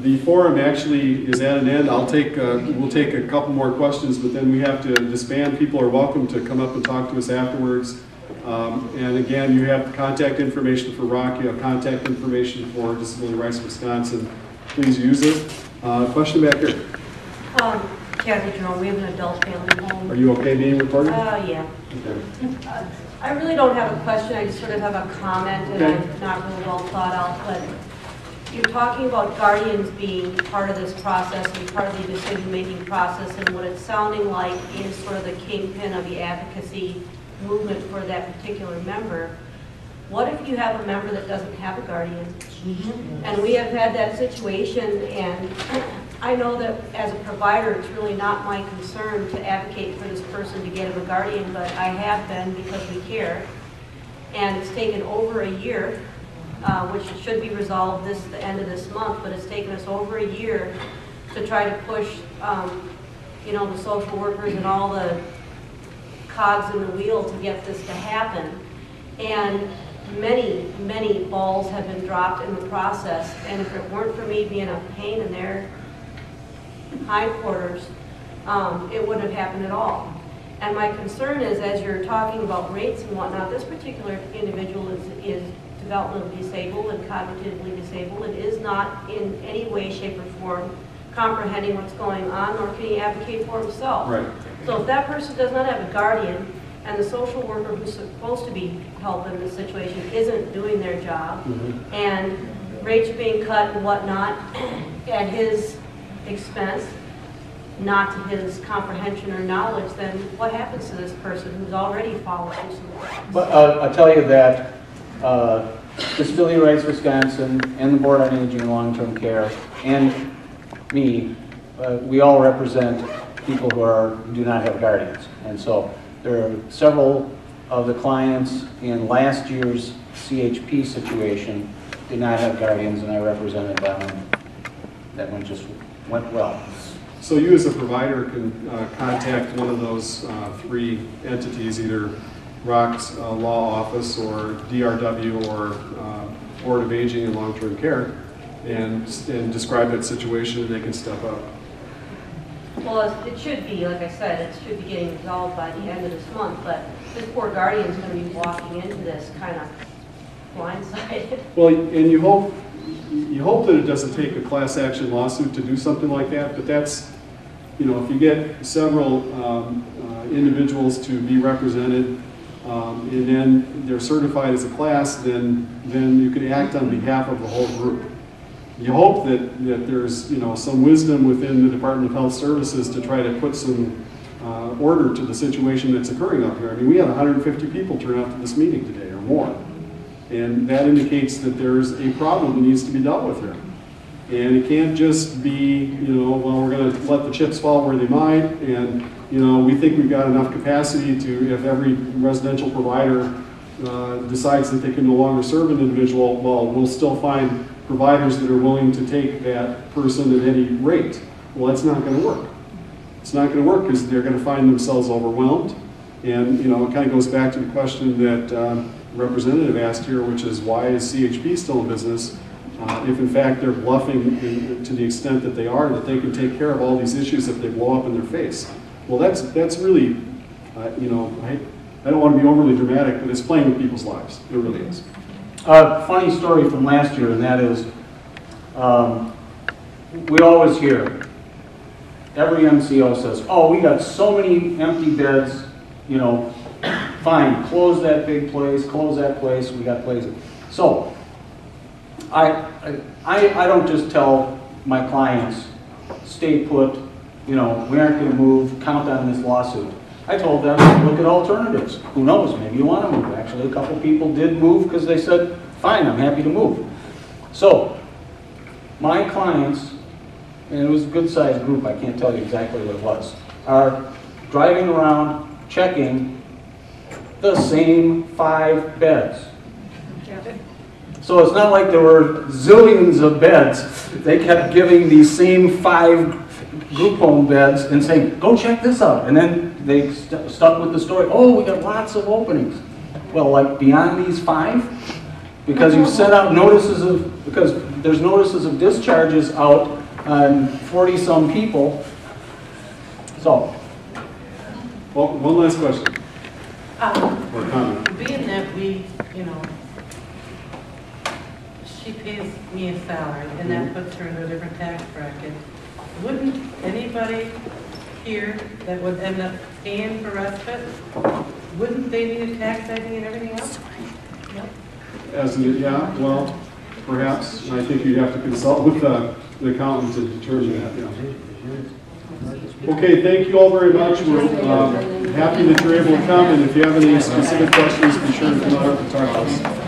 The forum actually is at an end. We'll take a couple more questions, but then we have to disband. People are welcome to come up and talk to us afterwards. And again, you have contact information for ROC, you have contact information for Disability Rights Wisconsin. Please use it. Question back here. Kathy Jerome, we have an adult family home. Are you okay being recorded? Yeah. Okay. I really don't have a question, I just sort of have a comment, and I'm not really well thought out, but you're talking about guardians being part of this process and part of the decision-making process, and what it's sounding like is sort of the kingpin of the advocacy movement for that particular member. What if you have a member that doesn't have a guardian? And we have had that situation, and I know that as a provider, it's really not my concern to advocate for this person to get him a guardian, but I have been because we care. And it's taken over a year, which should be resolved the end of this month, but it's taken us over a year to try to push, you know, the social workers and all the cogs in the wheel to get this to happen. And many, many balls have been dropped in the process, and if it weren't for me being a pain in their hindquarters, it wouldn't have happened at all. And my concern is, as you're talking about rates and whatnot, this particular individual is developmentally disabled and cognitively disabled and is not in any way, shape, or form comprehending what's going on, nor can he advocate for himself. Right. So if that person does not have a guardian, and the social worker who's supposed to be helping this situation isn't doing their job, and rates are being cut and whatnot at his expense, not to his comprehension or knowledge, then what happens to this person who's already fallen into the But I'll tell you that Disability Rights Wisconsin and the Board on Aging and Long-Term Care and me, we all represent people who do not have guardians. And so there are several of the clients in last year's CHP situation did not have guardians, and I represented them, and that one just went well. So you as a provider can contact one of those three entities, either ROC's law office or DRW or Board of Aging and Long-Term Care, and describe that situation, and they can step up. Well, it should be, like I said, it should be getting resolved by the end of this month, but this poor guardian's going to be walking into this kind of blindsided. Well, and you hope that it doesn't take a class action lawsuit to do something like that, but that's, you know, if you get several individuals to be represented and then they're certified as a class, then you can act on behalf of the whole group. You hope that there's, you know, some wisdom within the Department of Health Services to try to put some order to the situation that's occurring up here. I mean, we had 150 people turn out to this meeting today or more. And that indicates that there's a problem that needs to be dealt with here. And it can't just be, you know, well, we're going to let the chips fall where they might, and, you know, we think we've got enough capacity to, if every residential provider decides that they can no longer serve an individual, well, we'll still find providers that are willing to take that person at any rate. Well, that's not going to work. It's not going to work because they're going to find themselves overwhelmed. And, you know, it kind of goes back to the question that representative asked here, which is why is CHP still in business if in fact they're bluffing to the extent that they are, that they can take care of all these issues if they blow up in their face. Well, that's really, you know, I don't want to be overly dramatic, but it's playing with people's lives. It really is. Funny story from last year, and that is, we always hear, every MCO says, oh, we got so many empty beds, you know, fine, close that big place, close that place, we got places. So, I don't just tell my clients, stay put, you know, we aren't going to move, count on this lawsuit. I told them, look at alternatives. Who knows, maybe you want to move. Actually, a couple people did move because they said, fine, I'm happy to move. So, my clients, and it was a good-sized group, I can't tell you exactly what it was, are driving around, checking the same 5 beds. So it's not like there were zillions of beds they kept giving these same 5 group home beds and saying, go check this out. And then they stuck with the story, oh, we got lots of openings. Well, like beyond these 5? Because you've sent out notices of, because there's notices of discharges out on 40-some people. So. Well, one last question. Or comment. Being that we, she pays me a salary, and that puts her in a different tax bracket, wouldn't anybody here that would end up paying for respite, wouldn't they need a tax ID and everything else? Yeah, well, perhaps. I think you'd have to consult with the accountant to determine that, yeah. Okay, thank you all very much. We're happy that you're able to come, and if you have any specific questions, be sure to come out and talk to us.